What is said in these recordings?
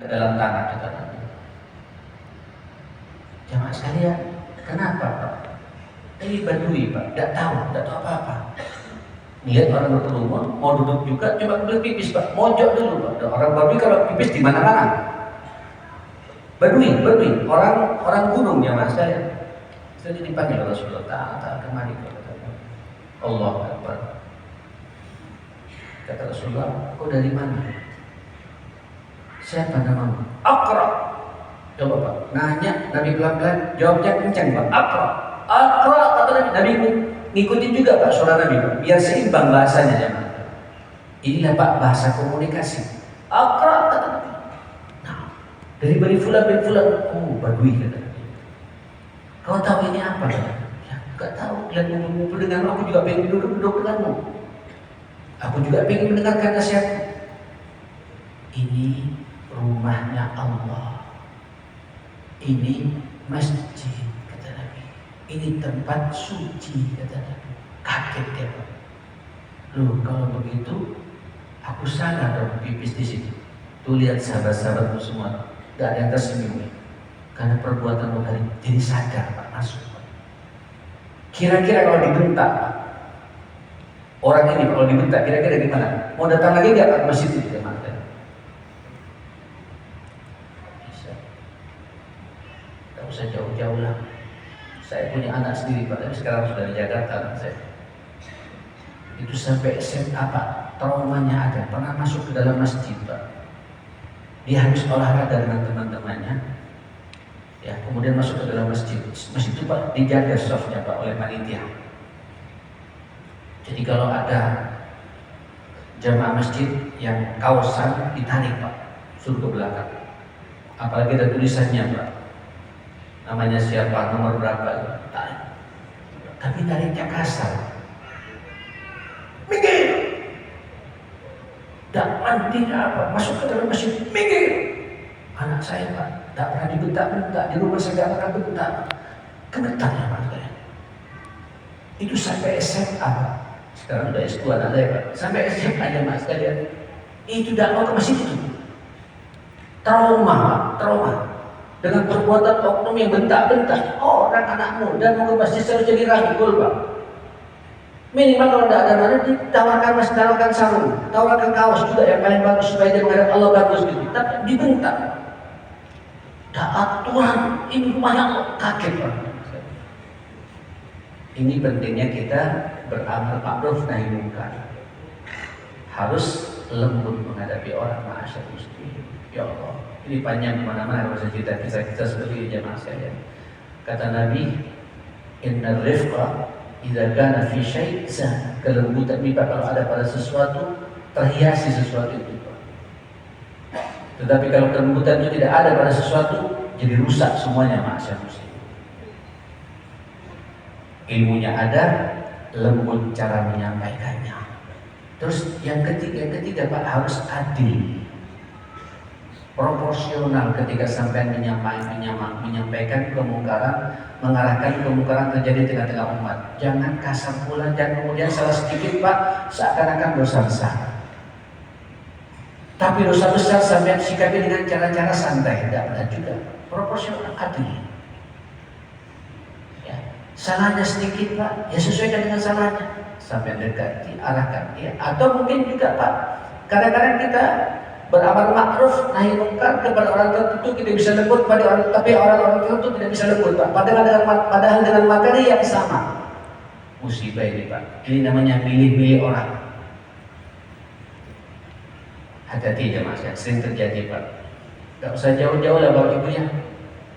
ke dalam tanah kata Nabi. Jamaah sekalian, kenapa Pak? Ini Badui Pak, tidak tahu apa-apa. Lihat orang berkerumun, mau duduk juga, coba beli pipis Pak, mojok dulu Pak. Dan orang Badui kalau pipis di mana-mana. Badui, orang gunung jamaah sekalian. Jadi dipanggil Rasulullah, tak kemari kata Allah Akbar. Kata Rasulullah, kau dari mana? Siapa namamu? Aqra. Coba Pak, nanya Nabi pelan-pelan, jawabnya kencang Pak. Aqra kata Nabi. Nabi ngikutin juga Pak suara Nabi Pak, biar seimbang bahasanya ya Pak. Inilah Pak bahasa komunikasi. Aqra kata Nabi. Nah, dari Bani Fulan bin Fulan, oh Badui kata Nabi. Kau tahu ini apa? Ya, enggak tahu. Lihat ngumpul-ngumpul dengan aku juga pengen duduk-duduk denganmu. Aku juga pengen mendengarkan nasihat. Ini rumahnya Allah. Ini masjid kata Nabi. Ini tempat suci kata Nabi. Kaget dia. Loh kalau begitu, aku salah dong pipis di situ. Tuh lihat sahabat-sahabatmu semua, gak ada yang tersenyum. Karena perbuatanmu tadi jadi sadar Pak, masuk Pak. Kira-kira kalau dibentak Pak, orang ini kalau dibentak kira-kira gimana? Mau datang lagi nggak ke masjid itu teman? Bisa. Tidak usah jauh-jauh lah. Saya punya anak sendiri Pak, tapi sekarang sudah di Jakarta saya. Itu sampai SMA Pak, traumanya ada. Pernah masuk ke dalam masjid Pak. Dia habis olahraga dengan teman-temannya. Ya, kemudian masuk ke dalam masjid. Masjid itu Pak dijaga softnya Pak oleh panitia. Jadi kalau ada jamaah masjid yang kaosan ditarik Pak, suruh ke belakang. Apalagi ada tulisannya Pak, namanya siapa, nomor berapa, tarik. Tapi tariknya kasar. Minggir. Tak mandi apa, masuk ke dalam masjid, minggir. Anak saya Pak, tak pernah dibentak-bentak, di rumah saya tak pernah bentak. Gemetar ya Pak. Itu sampai SMA Pak. Sekarang udah S2 anak saya Pak. Sampai SMA aja Mas sekalian. Itu tidak mau ke masjid itu. Trauma Pak, trauma. Dengan perbuatan oknum yang bentak-bentak orang anakmu dan mau ke masjid harus jadi rangkul Pak. Minimal kalau tidak ada mana ditawarkan mas, tawarkan sarung, tawarkan kaos juga yang paling bagus supaya dia menghadap Allah bagus gitu. Tapi dibentak. Aturan ini rumahnya Allah, kaget Pak. Ini pentingnya kita beramal ma'ruf nahi munkar. Harus lembut menghadapi orang ma'asyar muslim. Ya Allah, ini panjang kemana-mana masa kita seperti jamaah sekalian. Kata Nabi, inna rifqa idza kana fi syai' zan. Kelembutan itu kalau ada pada sesuatu terhiasi sesuatu itu. Tetapi kalau kelembutan itu tidak ada pada sesuatu, jadi rusak semuanya ma'asyar muslim. Ilmunya ada, lembut cara menyampaikannya. Terus yang ketiga Pak, harus adil, proporsional ketika sampai menyampaikan kemungkaran, mengarahkan kemungkaran terjadi di tengah-tengah umat. Jangan kasar pula dan kemudian salah sedikit Pak, seakan-akan dosa besar. Tapi dosa besar sampai sikapi dengan cara-cara santai, tidak benar juga. Proporsional, adil. Ya. Salahnya sedikit Pak, ya sesuaikan dengan salahnya. Sampai dekati, arahkan dia. Atau mungkin juga Pak, kadang-kadang kita beramal ma'ruf nahi munkar kepada orang tertentu kita bisa lembut pada orang, tapi orang-orang tertentu tidak bisa lembut Pak. Padahal dengan materi yang sama. Musibah ini Pak. Ini namanya milih-milih orang. Hati-hati ya Mas, sering terjadi Pak. Gak usah jauh-jauh lah Bapak Ibu ya,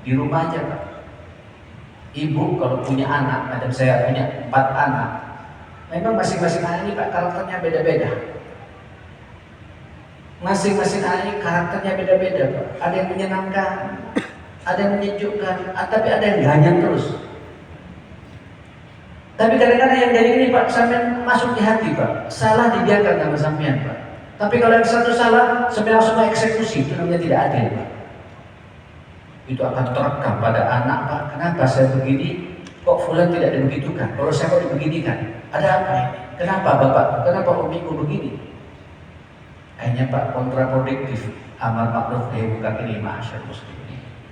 di rumah aja Pak. Ibu kalau punya anak, macam saya punya 4 anak, memang masing-masing anak ini Pak karakternya beda-beda. Masing-masing anak ini karakternya beda-beda Pak. Ada yang menyenangkan, ada yang menyejukkan, tapi ada yang ganyang terus. Tapi kadang-kadang yang dari ini Pak sampai masuk di hati Pak, salah dibiarkan sama sampean Pak. Tapi kalau yang satu salah, sampai langsung eksekusi, itu namanya tidak adil Pak. Itu akan terekam pada anak Pak. Kenapa saya begini? Kok fulan tidak dibegitukan? Kalau saya kok dibeginikan? Ada apa ini? Kenapa Bapak? Kenapa umiku begini? Akhirnya Pak kontraproduktif, amar ma'ruf nahi munkar ini masyarakat muslimin.